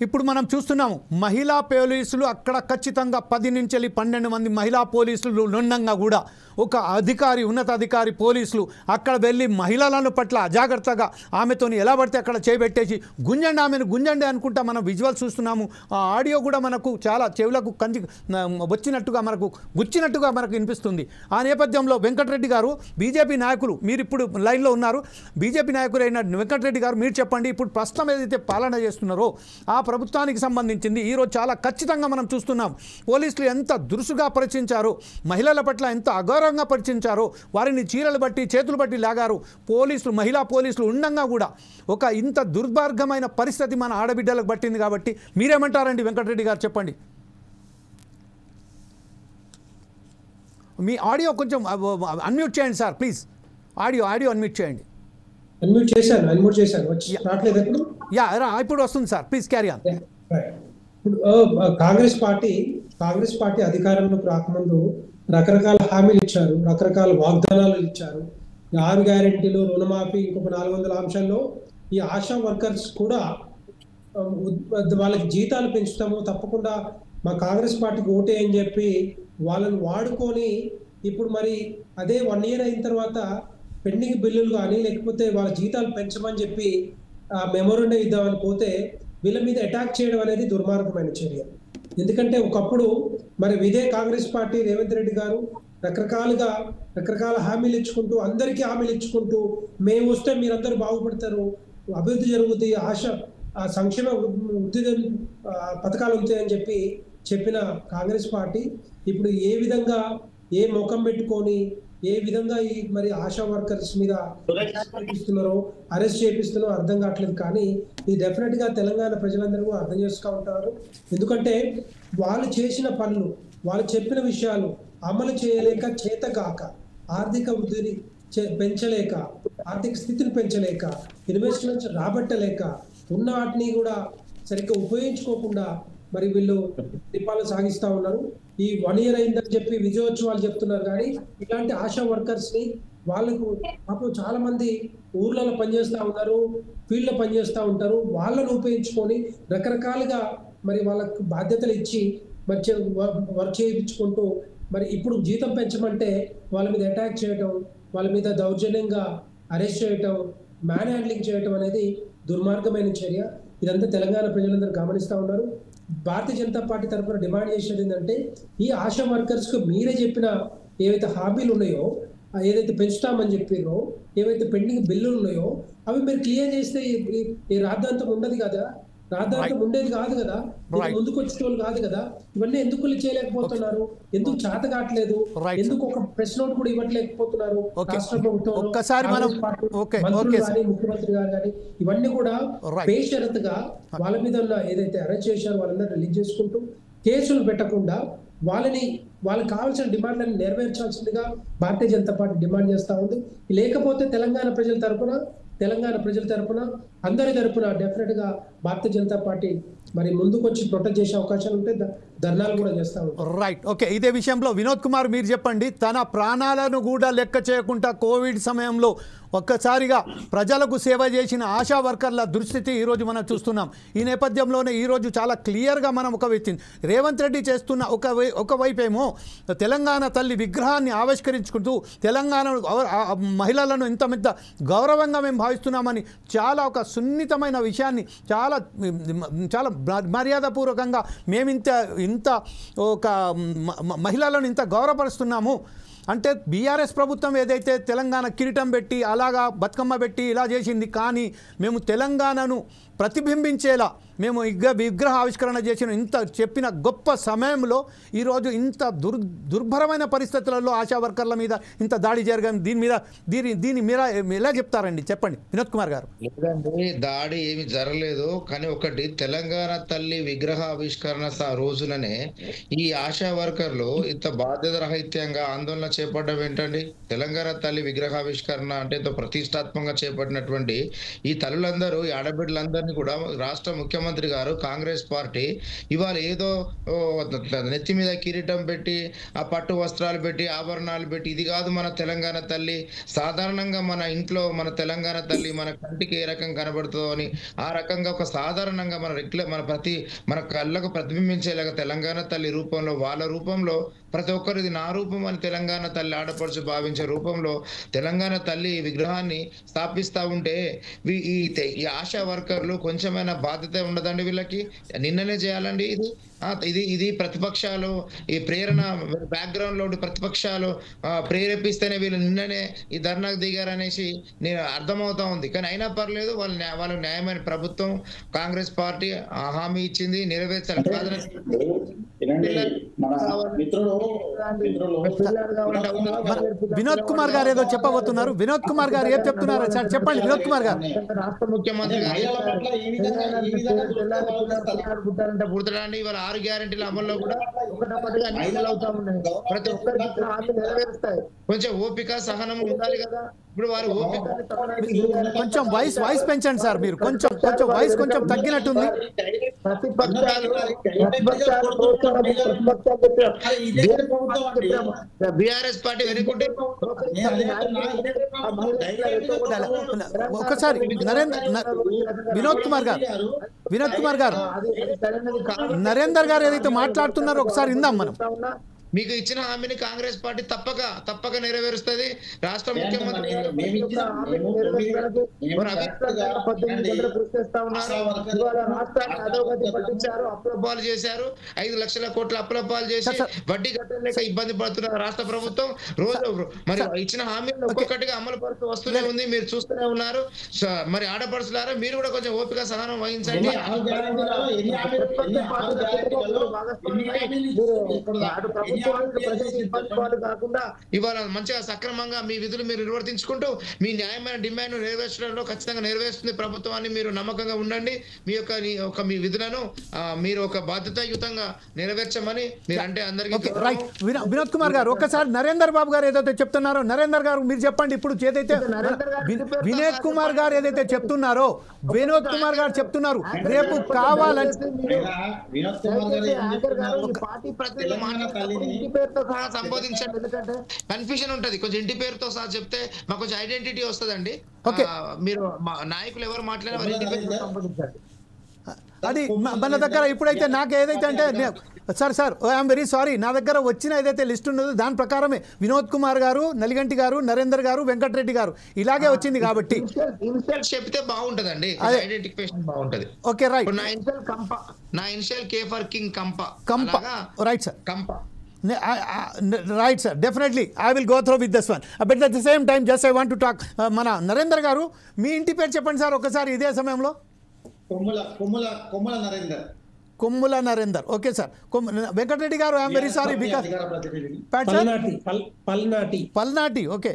ఇప్పుడు మనం చూస్తున్నాము మహిళా పోలీసులు అక్కడ ఖచ్చితంగా 10 నుంచి 12 మంది మహిళా పోలీసులు ఉండగా కూడా ఒక అధికారి ఉన్నతాధికారి పోలీసులు అక్కడ వెళ్ళి మహిళలను పట్ల అజాగ్రత్తగా ఆమెతోని ఎలా పడితే అక్కడ చేయబెట్టేసి గుంజండి ఆమెను గుంజండి అనుకుంటా మనం విజువల్ చూస్తున్నాము. ఆ ఆడియో కూడా మనకు చాలా చెవులకు వచ్చినట్టుగా మనకు గుచ్చినట్టుగా మనకు వినిపిస్తుంది. ఆ నేపథ్యంలో వెంకటరెడ్డి గారు బీజేపీ నాయకులు, మీరు ఇప్పుడు లైన్లో ఉన్నారు, బీజేపీ నాయకులైన వెంకటరెడ్డి గారు మీరు చెప్పండి, ఇప్పుడు ప్రస్తుతం ఏదైతే పాలన చేస్తున్నారో ఆ ప్రభుత్వానికి సంబంధించింది ఈరోజు చాలా ఖచ్చితంగా మనం చూస్తున్నాం. పోలీసులు ఎంత దురుసుగా పరిచించారో, మహిళల పట్ల ఎంత అగౌరవంగా పరిచించారో, వారిని చీరలు బట్టి చేతులు బట్టి లాగారు. పోలీసులు, మహిళా పోలీసులు ఉండగా కూడా ఒక ఇంత దుర్మార్గమైన పరిస్థితి మన ఆడబిడ్డలకు పట్టింది. కాబట్టి మీరేమంటారండి వెంకటరెడ్డి గారు, చెప్పండి. మీ ఆడియో కొంచెం అన్మ్యూట్ చేయండి సార్ ప్లీజ్. ఆడియో అన్మ్యూట్ చేయండి. అన్మ్యూట్ చేశాను రావట్లేదు ఇప్పుడు. ఇప్పుడు వస్తుంది సార్, ప్లీజ్ క్యారీ ఆన్. ఇప్పుడు కాంగ్రెస్ పార్టీ అధికారంలోకి రాకముందు రకరకాల హామీలు ఇచ్చారు, రకరకాల వాగ్దానాలు ఇచ్చారు. 6 గ్యారెంటీలు, రుణమాఫీ, ఇంకొక 400 అంశాల్లో ఈ ఆశా వర్కర్స్ కూడా వాళ్ళకి జీతాలు పెంచుతాము, తప్పకుండా మా కాంగ్రెస్ పార్టీకి ఓటే అని చెప్పి వాళ్ళని వాడుకొని ఇప్పుడు మరి అదే 1 year అయిన తర్వాత పెండింగ్ బిల్లులు కానీ లేకపోతే వాళ్ళ జీతాలు పెంచమని చెప్పి మెమోరండం ఇద్దామని పోతే వీళ్ళ మీద అటాక్ చేయడం అనేది దుర్మార్గమైన చర్య. ఎందుకంటే ఒకప్పుడు మరి ఇదే కాంగ్రెస్ పార్టీ రేవంత్ రెడ్డి గారు రకరకాల హామీలు ఇచ్చుకుంటూ, అందరికీ హామీలు ఇచ్చుకుంటూ, మేము వస్తే మీరందరూ బాగుపడతారు, అభివృద్ధి జరుగుతుంది, సంక్షేమ వృద్ధి పథకాలు ఉంటాయని చెప్పిన కాంగ్రెస్ పార్టీ ఇప్పుడు ఏ విధంగా ఏ ముఖం పెట్టుకొని ఏ విధంగా ఈ మరి ఆశా వర్కర్స్ మీద అరెస్ట్ చేపిస్తున్నారో అర్థం కావట్లేదు. కానీ ఇది డెఫినెట్ గా తెలంగాణ ప్రజలందరూ అర్థం చేసుకుంటూ ఉంటారు. ఎందుకంటే వాళ్ళు చేసిన పనులు, వాళ్ళు చెప్పిన విషయాలు అమలు చేయలేక, చేతగాక, ఆర్థిక వృద్ధిని పెంచలేక, ఆర్థిక స్థితిని పెంచలేక, ఇన్వెస్ట్మెంట్స్ రాబట్టలేక, ఉన్న వాటిని కూడా సరిగ్గా ఉపయోగించుకోకుండా మరి వీళ్ళు పరిపాలన సాగిస్తూ ఉన్నారు. ఈ 1 year అయిందని చెప్పి విజయోత్సవాలు చెప్తున్నారు. కానీ ఇలాంటి ఆశా వర్కర్స్ ని వాళ్ళకు పాపం చాలా మంది ఊర్లలో పనిచేస్తూ ఉన్నారు, ఫీల్డ్ లో పనిచేస్తూ ఉంటారు. వాళ్ళను ఉపయోగించుకొని రకరకాలుగా మరి వాళ్ళకు బాధ్యతలు ఇచ్చి మరి వర్క్ చేయించుకుంటూ మరి ఇప్పుడు జీతం పెంచమంటే వాళ్ళ మీద అటాక్ చేయటం, వాళ్ళ మీద దౌర్జన్యంగా అరెస్ట్ చేయటం, మ్యాన్ హ్యాండ్లింగ్ చేయటం అనేది దుర్మార్గమైన చర్య. ఇదంతా తెలంగాణ ప్రజలందరూ గమనిస్తూ ఉన్నారు. భారతీయ జనతా పార్టీ తరఫున డిమాండ్ చేసేది ఏంటంటే ఈ ఆశా వర్కర్స్ కు మీరే చెప్పిన ఏవైతే హామీలు ఉన్నాయో, ఏదైతే పెంచుతామని చెప్పారో, ఏవైతే పెండింగ్ బిల్లులు ఉన్నాయో అవి మీరు క్లియర్ చేస్తే ఈ రాద్ధాంతం ఉండదు కదా, రాద్ధాంతం ఉండేది కాదు కదా, ముందుకు వచ్చేటోళ్ళు కాదు కదా. ఇవన్నీ ఎందుకు చేయలేకపోతున్నారు, ఎందుకు చేత కావట్లేదు, ఎందుకు ఒక ప్రెస్ నోట్ కూడా ఇవ్వట్లేకపోతున్నారు రాష్ట్ర ప్రభుత్వం, ముఖ్యమంత్రి గారు కానీ ఇవన్నీ కూడా బేషరతుగా వాళ్ళ మీద ఉన్న ఏదైతే అరెస్ట్ చేశారో వాళ్ళందరూ రిలీజ్ చేసుకుంటూ కేసులు పెట్టకుండా వాళ్ళకి కావాల్సిన డిమాండ్లను నెరవేర్చాల్సిందిగా భారతీయ జనతా పార్టీ డిమాండ్ చేస్తూ ఉంది. లేకపోతే తెలంగాణ ప్రజల తరపున అందరి తరపున డెఫినెట్ గా భారతీయ జనతా పార్టీ మరి ముందుకు వచ్చి ప్రొటెక్ట్ చేసే అవకాశాలు ఉంటే ధర్నాలు కూడా చేస్తా ఉంటారు. Right, okay. ఇదే విషయంలో వినోద్ కుమార్ మీరు చెప్పండి. తన ప్రాణాలను కూడా లెక్క చేయకుండా కోవిడ్ సమయంలో ఒక్కసారిగా ప్రజలకు సేవ చేసిన ఆశా వర్కర్ల దుస్థితి ఈరోజు మనం చూస్తున్నాం. ఈ నేపథ్యంలోనే ఈరోజు చాలా క్లియర్గా మనం ఒక వ్యక్తి రేవంత్ రెడ్డి చేస్తున్న ఒకవైపేమో తెలంగాణ తల్లి విగ్రహాన్ని ఆవిష్కరించుకుంటూ తెలంగాణ మహిళలను ఇంత గౌరవంగా మేము భావిస్తున్నామని చాలా ఒక సున్నితమైన విషయాన్ని చాలా చాలా మర్యాదపూర్వకంగా మేము ఇంత ఒక మహిళలను ఇంత గౌరవపరుస్తున్నాము అంటే బీఆర్ఎస్ ప్రభుత్వం ఏదైతే తెలంగాణ కిరీటం పెట్టి అలాగా బతుకమ్మ పెట్టి ఇలా చేసింది, కానీ మేము తెలంగాణను ప్రతిబింబించేలా మేము విగ్రహ ఆవిష్కరణ చేసిన ఇంత చెప్పిన గొప్ప సమయంలో ఈరోజు ఇంత దుర్భరమైన పరిస్థితులలో ఆశా వర్కర్ల మీద ఇంత దాడి జరగడం, దీని మీద ఎలా చెప్తారండి, చెప్పండి వినోద్ కుమార్ గారు. లేదండి, దాడి ఏమి జరగలేదు. కానీ ఒకటి, తెలంగాణ తల్లి విగ్రహ ఆవిష్కరణ రోజుననే ఈ ఆశా వర్కర్లు ఇంత బాధ్యత రహిత్యంగా ఆందోళన చేపట్టడం ఏంటండి? తెలంగాణ తల్లి విగ్రహావిష్కరణ అంటే ఎంతో ప్రతిష్టాత్మకంగా చేపట్టినటువంటి ఈ తల్లులందరూ, ఈ ఆడబిడ్డలందరినీ కూడా రాష్ట్ర ముఖ్యమంత్రి గారు, కాంగ్రెస్ పార్టీ ఇవాళ ఏదో నెత్తి మీద కిరీటం పెట్టి, ఆ పట్టు వస్త్రాలు పెట్టి, ఆభరణాలు పెట్టి, ఇది కాదు మన తెలంగాణ తల్లి. సాధారణంగా మన ఇంట్లో మన తెలంగాణ తల్లి మన కంటికి ఏ రకం కనబడుతుందో అని ఆ రకంగా ఒక సాధారణంగా మన కళ్ళకు ప్రతిబింబించేలాగా తెలంగాణ తల్లి రూపంలో, వాళ్ళ రూపంలో, ప్రతి ఒక్కరిది నా రూపం అని తెలంగాణ తల్లి ఆడపడుచు భావించే రూపంలో తెలంగాణ తల్లి విగ్రహాన్ని స్థాపిస్తా ఉంటే ఈ ఆశా వర్కర్లు కొంచెమైనా బాధ్యత ఉండదండి వీళ్ళకి? నిన్ననే చేయాలండి ఇది ప్రతిపక్షాలు ఈ ప్రేరణ బ్యాక్గ్రౌండ్ లో ఉండి ప్రతిపక్షాలు ప్రేరేపిస్తేనే వీళ్ళు నిన్ననే ఈ ధర్నాకు దిగారనేసి నేను అర్థమవుతా ఉంది. కానీ అయినా పర్లేదు, వాళ్ళు న్యాయమైన ప్రభుత్వం, కాంగ్రెస్ పార్టీ హామీ ఇచ్చింది, నెరవేర్చాలి. వినోద్ కుమార్ గారు ఏదో చెప్పబోతున్నారు. వినోద్ కుమార్ గారు ఏం చెప్తున్నారు సార్? చెప్పండి వినోద్ కుమార్ గారు. రాష్ట్ర ముఖ్యమంత్రి పుడతాడండి. ఇవాళ 6 గ్యారెంటీల అమల్లో కూడా ఒకటొకటిగా అమలు అవుతా ఉన్నాయి. ప్రతి ఒక్కరికి హామీ నెరవేరుస్తాయి. కొంచెం ఓపిక, సహనం ఉండాలి కదా. ఇప్పుడు వారు ఓపిక కొంచెం వాయిస్ పెంచండి సార్. మీరు కొంచెం వాయిస్ కొంచెం తగ్గినట్టుంది. BRS party very good. ఒకసారి వినోద్ కుమార్ గారు నరేందర్ గారు ఏదైతే మాట్లాడుతున్నారో ఒకసారి ఇందాం మనం. మీకు ఇచ్చిన హామీని కాంగ్రెస్ పార్టీ తప్పక నెరవేరుస్తుంది. రాష్ట్ర ముఖ్యమంత్రి అప్రపాలు చేశారు. 5 లక్షల కోట్ల అప్రపాలు చేసి వడ్డీ కట్టలేక ఇబ్బంది పడుతున్నారు రాష్ట్ర ప్రభుత్వం. రోజు మరి ఇచ్చిన హామీలు ఒక్కొక్కటిగా అమలు పడుతూ వస్తూనే ఉంది, మీరు చూస్తూనే ఉన్నారు. మరి ఆడపడుచులారా, మీరు కూడా కొంచెం ఓపిక, సహనం వహించండి. ఇవాళ మంచిగా సక్రమంగా మీ విధులు మీరు నిర్వర్తించుకుంటూ మీ న్యాయమైన డిమాండ్ నెరవేర్చడంలో ఖచ్చితంగా నెరవేరుస్తుంది ప్రభుత్వాన్ని మీరు నమ్మకంగా ఉండండి. మీ విధులను మీరు ఒక బాధ్యతాయుతంగా నెరవేర్చమని మీరు అంటే అందరికీ. వినోద్ కుమార్ గారు ఒక్కసారి నరేందర్ బాబు గారు ఏదైతే చెప్తున్నారో, నరేందర్ గారు మీరు చెప్పండి. ఇప్పుడు ఏదైతే వినోద్ కుమార్ గారు ఏదైతే చెప్తున్నారో, వినోద్ కుమార్ గారు చెప్తున్నారు రేపు కావాలని ఇంటి పేరుతో సహా సంబోధించండి. ఎందుకంటే కన్ఫ్యూజన్ ఉంటది. కొంచెం ఇంటి పేరుతో సహా చెప్తే మాకు కొంచెం ఐడెంటిటీ వస్తుందండి. మీరు నాయకులు ఎవరు మాట్లాడినా వారి ఇంటి పేరుతో సంబోధించండి. అది మన దగ్గర ఇప్పుడైతే నాకు ఏదైతే అంటే సార్ ఐఎమ్ వెరీ సారీ, నా దగ్గర వచ్చిన ఏదైతే లిస్ట్ ఉన్నదో దాని ప్రకారమే వినోద్ కుమార్ గారు, నలిగంటి గారు, నరేందర్ గారు, వెంకటరెడ్డి గారు ఇలాగే వచ్చింది కాబట్టి చెప్తే బాగుంటదండి, ఐడెంటిఫికేషన్ బాగుంటది. Okay right. నా ఇనిషియల్ కే ఫర్ కింగ్ కంప. Right sir. కంప. Right sir, definitely I will go through with this one, but at the same time just I want to talk మన నరేందర్ గారు మీ ఇంటి పేరు చెప్పండి సార్ ఒకసారి ఇదే సమయంలో. కొమ్ముల Narender. Okay sir. Venkatareddy garu I'm very sorry because Palnati. Okay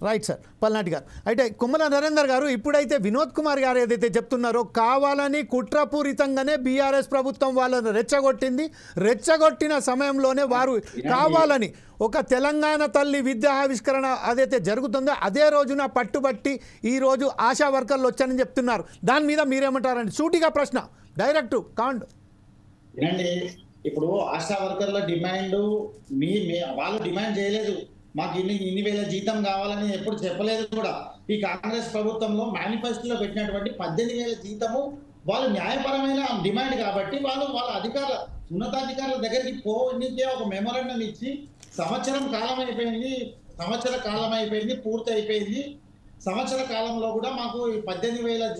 right sir, Palnati garu. అయితే కొమ్మల నరేందర్ గారు ఇప్పుడైతే వినోద్ కుమార్ గారు ఏదైతే చెప్తున్నారో కావాలని కుట్రపూరితంగానే బీఆర్ఎస్ ప్రభుత్వం వాళ్ళని రెచ్చగొట్టిన సమయంలోనే వారు కావాలని ఒక తెలంగాణ తల్లి విగ్రహావిష్కరణ అదైతే జరుగుతుందో అదే రోజున పట్టుబట్టి ఈరోజు ఆశా వర్కర్లు వచ్చారని చెప్తున్నారు. దాని మీద మీరేమంటారండి? సూటిగా ప్రశ్న, డైరెక్ట్ కాండ్. ఇప్పుడు ఆశా వర్కర్ల డిమాండ్ వాళ్ళు డిమాండ్ చేయలేదు, మాకు ఇన్ని వేల జీతం కావాలని ఎప్పుడు చెప్పలేదు కూడా. ఈ కాంగ్రెస్ ప్రభుత్వంలో మేనిఫెస్టోలో పెట్టినటువంటి 18,000 జీతము వాళ్ళు న్యాయపరమైన డిమాండ్ కాబట్టి వాళ్ళ ఉన్నతాధికారుల దగ్గరికి పోనీకే ఒక మెమోరాండం ఇచ్చి సంవత్సర కాలం అయిపోయింది, పూర్తి అయిపోయింది. సంవత్సర కాలంలో కూడా మాకు 18,000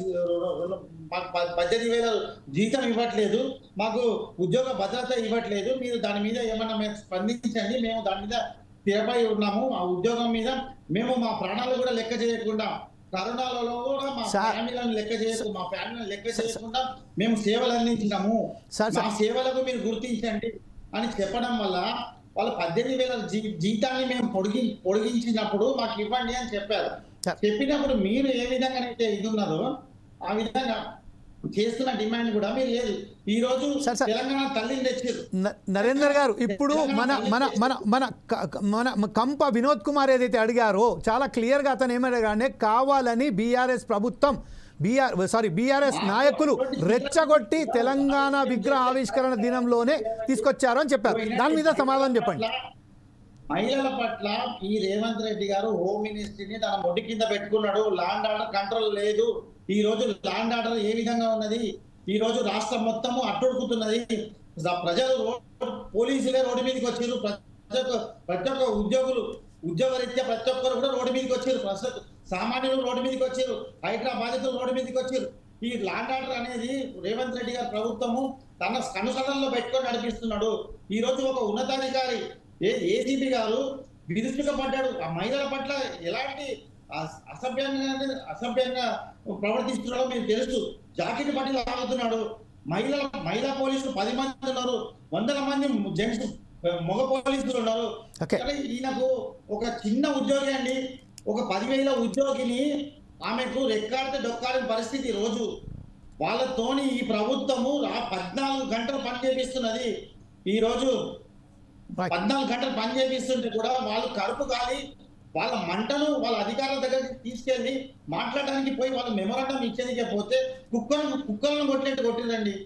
జీతం ఇవ్వట్లేదు, మాకు ఉద్యోగ భద్రత ఇవ్వట్లేదు, మీరు దాని మీద ఏమన్నా మేము స్పందించండి, మేము దాని మీద స్థిరపై ఉన్నాము, ఆ ఉద్యోగం మీద మేము మా ప్రాణాలు కూడా లెక్క చేయకుండా, కరోనాలో కూడా మా ఫ్యామిలీలను లెక్క చేయకుండా మేము సేవలు అందించినాము, మా సేవలకు మీరు గుర్తించండి అని చెప్పడం వల్ల వాళ్ళు 18,000 జీతాన్ని మేము పొడిగించినప్పుడు మాకు ఇవ్వండి అని చెప్పారు. చెప్పినప్పుడు మీరు ఏ విధంగా అయితే ఇది ఉన్నదో ఆ విధంగా చేస్తున్న డిమాండ్ కూడా మీరు లేదు. ఈ రోజు సార్, సార్. తెలంగాణ తల్లిని తెచ్చారు. నరేందర్ గారు, ఇప్పుడు మన మన మన మన మన కంప వినోద్ కుమార్ ఏదైతే అడిగారో చాలా క్లియర్గా అతను ఏమడిగానే కావాలని బీఆర్ఎస్ ప్రభుత్వం బీఆర్ఎస్ నాయకులు రెచ్చగొట్టి తెలంగాణ విగ్రహ ఆవిష్కరణ దినంలోనే తీసుకొచ్చారు అని చెప్పారు. దాని మీద సమాధానం చెప్పండి. మహిళల పట్ల ఈ రేవంత్ రెడ్డి గారు హోమ్ మినిస్ట్రీని తన మొడ్డి కింద పెట్టుకున్నాడు. ల్యాండ్ ఆర్డర్ కంట్రోల్ లేదు. ఈ రోజు ల్యాండ్ ఆర్డర్ ఏ విధంగా ఉన్నది, ఈ రోజు రాష్ట్రం మొత్తము అట్టుడుకుతున్నది. ప్రజలు పోలీసులే రోడ్డు మీదకి వచ్చారు. ప్రతి ఒక్క ఉద్యోగరీత్యా ప్రతి ఒక్కరు కూడా రోడ్డు మీదకి వచ్చారు. సామాన్యులు రోడ్డు మీదకి వచ్చారు. హైదరాబాద్లు రోడ్డు మీదకి వచ్చారు. ఈ ల్యాండ్ ఆర్డర్ అనేది రేవంత్ రెడ్డి గారి ప్రభుత్వము తన కనుసడల్లో పెట్టుకొని నడిపిస్తున్నాడు. ఈ రోజు ఒక ఉన్నతాధికారి ఏసీపీ గారు విరుచుకుపడ్డాడు. ఆ మహిళల పట్ల ఎలాంటి అసభ్యంగా ప్రవర్తిస్తున్నాడో మీకు తెలుసు. జాకెట్ పట్టి లాగుతున్నాడు. మహిళా పోలీసులు 10 మంది ఉన్నారు. 100 మంది జెంట్స్ మగ పోలీసులు ఉన్నారు. ఈయనకు ఒక చిన్న ఉద్యోగి అండి, ఒక 10,000 ఉద్యోగిని ఆమెకు రెక్కాడితే డొక్కాడిన పరిస్థితి. రోజు వాళ్ళతోని ఈ ప్రభుత్వము 14 గంటలు పని చేపిస్తున్నది. ఈ రోజు 14 గంటలు పని చేపిస్తుంటే కూడా వాళ్ళు కడుపు కాలి వాళ్ళ మంటను వాళ్ళ అధికారుల దగ్గరికి తీసుకెళ్లి మాట్లాడడానికి పోయి వాళ్ళు మెమోరాండం ఇచ్చేందుకే పోతే కుక్కలను కొట్టినట్టు కొట్టిరండి.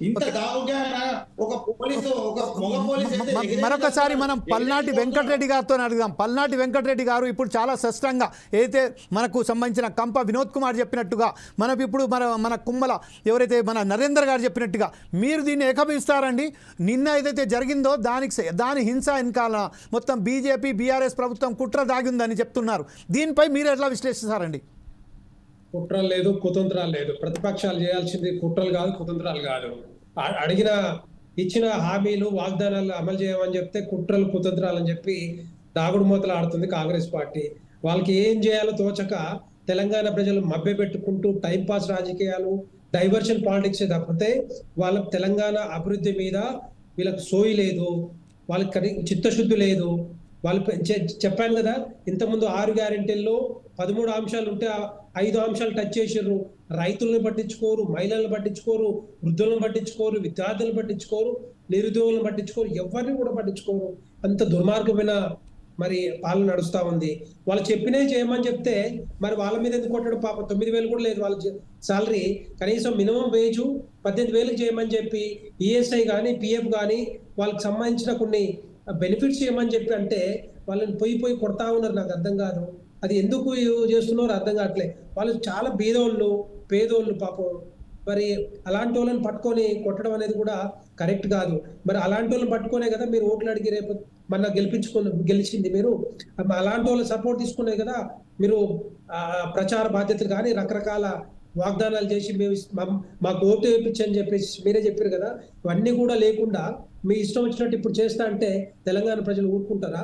ఇంత దారుణంగా ఒక పోలీసు ఒక మగ పోలీసు. మరొకసారి మనం పల్నాటి వెంకటరెడ్డి గారితో అడుగుదాం. పల్నాటి వెంకటరెడ్డి గారు ఇప్పుడు చాలా స్పష్టంగా ఏదైతే మనకు సంబంధించిన కంప వినోద్ కుమార్ చెప్పినట్టుగా మనకు ఇప్పుడు మన కుమ్మల ఎవరైతే మన నరేందర్ గారు చెప్పినట్టుగా మీరు దీన్ని ఏకీభవిస్తారండి. నిన్న ఏదైతే జరిగిందో దాని హింస వెనకాల మొత్తం బీజేపీ బీఆర్ఎస్ ప్రభుత్వం కుట్ర దాగిందని చెప్తున్నారు. దీనిపై మీరు ఎట్లా విశ్లేషిస్తారండి? కుట్రలు లేదు, కుతంత్రాలు లేదు. ప్రతిపక్షాలు చేయాల్సింది కుట్రలు కాదు, కుతంత్రాలు కాదు. ఇచ్చిన హామీలు వాగ్దానాలు అమలు చేయమని చెప్తే కుట్రలు కుతంత్రాలు అని చెప్పి దాగుడు మూతలు ఆడుతుంది కాంగ్రెస్ పార్టీ. వాళ్ళకి ఏం చేయాలో తోచక తెలంగాణ ప్రజలు మభ్య పెట్టుకుంటూ టైంపాస్ రాజకీయాలు, డైవర్షన్ పాలిటిక్స్ తప్పితే వాళ్ళ తెలంగాణ అభివృద్ధి మీద వీళ్ళకి సోయి లేదు, వాళ్ళకి చిత్తశుద్ధి లేదు. వాళ్ళు చెప్పాను కదా, ఇంతకుముందు 6 గ్యారెంటీల్లో 13 అంశాలు ఉంటే 5 అంశాలు టచ్ చేసారు. రైతులను పట్టించుకోరు, మహిళలను పట్టించుకోరు, వృద్ధులను పట్టించుకోరు, విద్యార్థులను పట్టించుకోరు, నిరుద్యోగులను పట్టించుకోరు, ఎవరిని కూడా పట్టించుకోరు. అంత దుర్మార్గమైన మరి పాలన నడుస్తా ఉంది. వాళ్ళు చెప్పినే చేయమని చెప్తే మరి వాళ్ళ మీద ఎందుకు కొట్టాడు? పాప 9,000 కూడా లేదు వాళ్ళ సాలరీ. కనీసం మినిమం వేజ్ 18,000 చేయమని చెప్పి ఈఎస్ఐ కానీ పిఎఫ్ కానీ వాళ్ళకి సంబంధించిన కొన్ని బెనిఫిట్స్ ఏమని చెప్పి అంటే వాళ్ళని పోయి కొడతా ఉన్నారు. నాకు అర్థం కాదు అది ఎందుకు చేస్తున్నారో అర్థం కావట్లే. వాళ్ళు చాలా పేదోళ్ళు పాపం. మరి అలాంటి వాళ్ళని పట్టుకొని కొట్టడం అనేది కూడా కరెక్ట్ కాదు. మరి అలాంటి వాళ్ళని పట్టుకునే కదా మీరు ఓట్లు అడిగి రేపు మన గెలిచింది. మీరు అలాంటి వాళ్ళ సపోర్ట్ తీసుకునే కదా మీరు ప్రచార బాధ్యతలు కానీ రకరకాల వాగ్దానాలు చేసి మేము మాకు ఓటు వేయించని చెప్పేసి మీరే చెప్పారు కదా. ఇవన్నీ కూడా లేకుండా మీ ఇష్టం వచ్చినట్టు ఇప్పుడు చేస్తా అంటే తెలంగాణ ప్రజలు ఊరుకుంటారా?